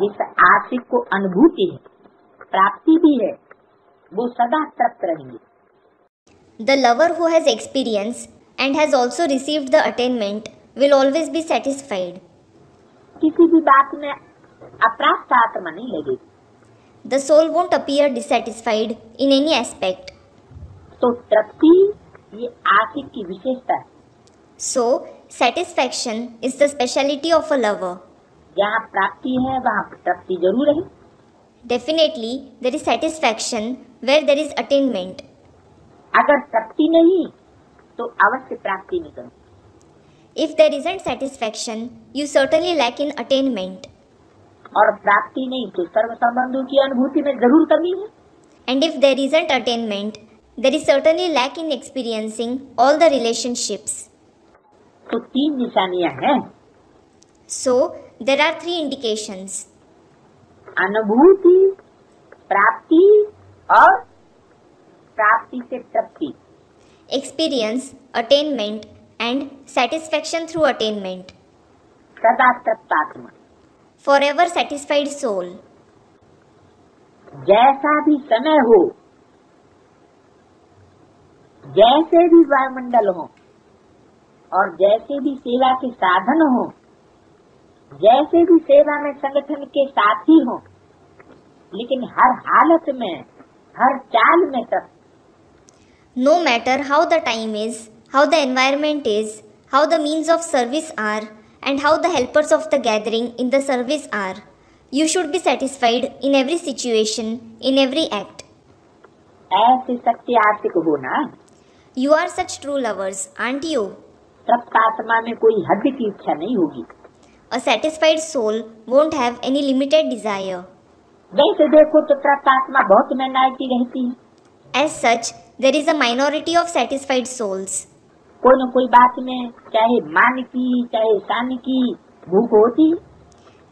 जिस आशिक को अनुभूति है, प्राप्ति भी है, वो सदा तृप्त रहेंगे। The lover who has experience and has also received the attainment will always be satisfied. किसी भी बात में अप्राप्त आत्मा नहीं लगेगी। The soul won't appear dissatisfied in any aspect. तो तृप्ति ये आशिक की विशेषता है। So, satisfaction is the speciality of a lover. जहाँ प्राप्ति है वहाँ तृप्ति जरूर है। Definitely, there is satisfaction where there is attainment. अगर तृप्ति नहीं तो अवश्य प्राप्ति नहीं करो। If there isn't satisfaction, you certainly lack in attainment. और प्राप्ति नहीं तो सर्व संबंधों की अनुभूति में जरूर कमी है। And if there isn't attainment, there is certainly lack in experiencing all the relationships. तो तीन निशानियां हैं। So, there are three indications. अनुभूति, प्राप्ति और प्राप्ति से तृप्ति। Experience, attainment, and satisfaction through attainment. सदा तृप्त आत्मा, Forever satisfied soul. जैसा भी समय हो, जैसे भी वायुमंडल हो और जैसे भी सेवा के साधन हो, जैसे भी सेवा में संगठन के साथी हो, लेकिन हर हालत में, हर चाल में तृप्त। No matter how the time is, how the environment is, how the means of service are, and how the helpers of the gathering in the service are, you should be satisfied in every situation, in every act. ऐसे सत्य आशिक हो ना। You are such true lovers, aren't you? तृप्त आत्मा में कोई हद की इच्छा नहीं होगी। A satisfied soul won't have any limited desire. वैसे देखो तो तृप्त आत्मा बहुत माइनॉरिटी रहती है। As such, there is a minority of satisfied souls. कोई न कोई बात में, चाहे मान की चाहे शान की भूख होती।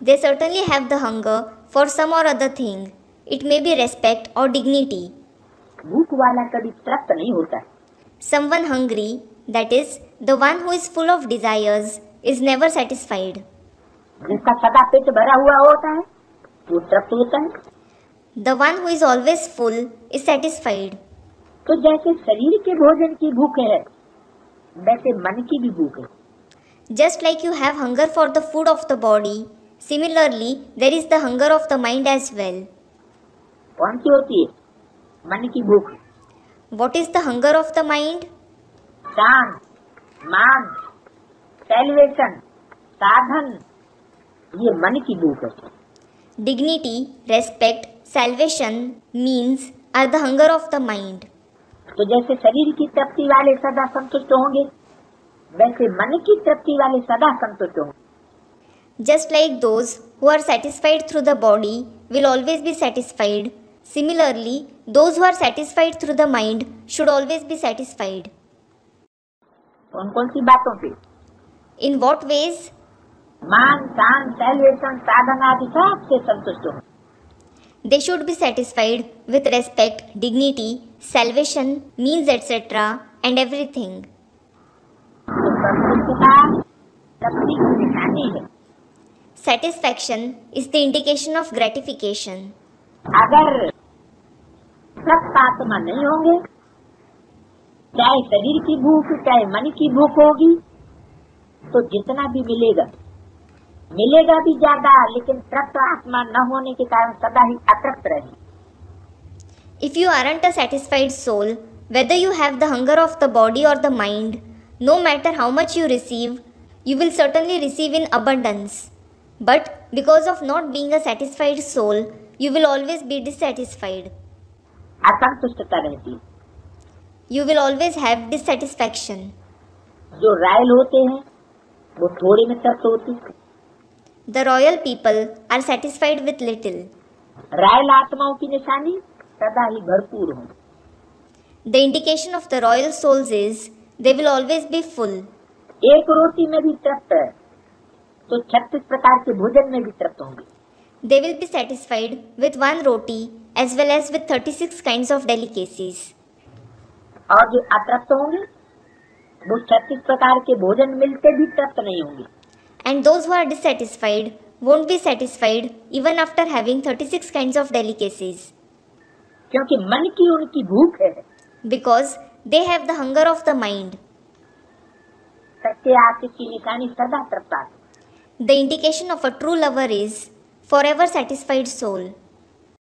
They certainly have the hunger for some or other thing. It may be respect or dignity. भूख वाला कभी तृप्त नहीं होता। Someone hungry, that is, the one who is full of desires, is never satisfied. जिसका सदा पेट भरा हुआ होता है वो तृप्त होता है। The one who is always full is satisfied. तो जैसे शरीर के भोजन की भूख है, वैसे मन की भी भूख है। Just like you have hunger for the food of the body, similarly, there is the hunger of the mind as well. कौन सी होती है? मन की भूख। What is the hunger of the mind? दान, मान, सेलिब्रेशन, साधन, ये मन की भूख है। Dignity, respect, salvation, means are the hunger of the mind. तो जैसे शरीर की तृप्ति वाले सदा संतुष्ट होंगे, वैसे मन की तृप्ति वाले सदा संतुष्ट होंगे। Just like those who are satisfied through the body will always be satisfied, similarly, those who are satisfied through the mind should always be satisfied. कौन कौन सी बातों पे? In what ways? मान, शान, सेलिब्रेशन, साधन आदि सबसे संतुष्ट हो। They should be satisfied with respect, dignity, salvation, means etc. and everything. तो संतुष्टता तृप्ति की निशानी है। Satisfaction is the indication of gratification. अगर तृप्त आत्मा नहीं होंगे, चाहे शरीर की भूख चाहे मन की भूख होगी, तो जितना भी मिलेगा भी ज्यादा, लेकिन तृप्त आत्मा न होने के कारण सदा ही अतृप्त रहेगी। If you aren't a satisfied soul, whether you have the hunger of the body or the mind, no matter how much you receive, you will certainly receive in abundance. But because of not being a satisfied soul, you will always be dissatisfied. असंतुष्टता रहती है। You will always have dissatisfaction. जो royal होते हैं वो थोड़े में तृप्त होते हैं। The royal people are satisfied with little. Royal आत्माओं की निशानी सदा ही भरपूर हो। The indication of the royal souls is they will always be full. एक रोटी में भी तृप्त है तो 36 प्रकार के भोजन में भी तृप्त होंगे। They will be satisfied with one roti as well as with 36 kinds of delicacies. और जो अतृप्त होंगे वो 36 प्रकार के भोजन मिलते भी तृप्त नहीं होंगे। And those who are dissatisfied won't be satisfied even after having 36 kinds of delicacies, क्योंकि मन की उनकी भूख है। because they have the hunger of the mind. सच्चे आशिक की निशानी सदा तृप्त। The indication of a true lover is forever satisfied soul.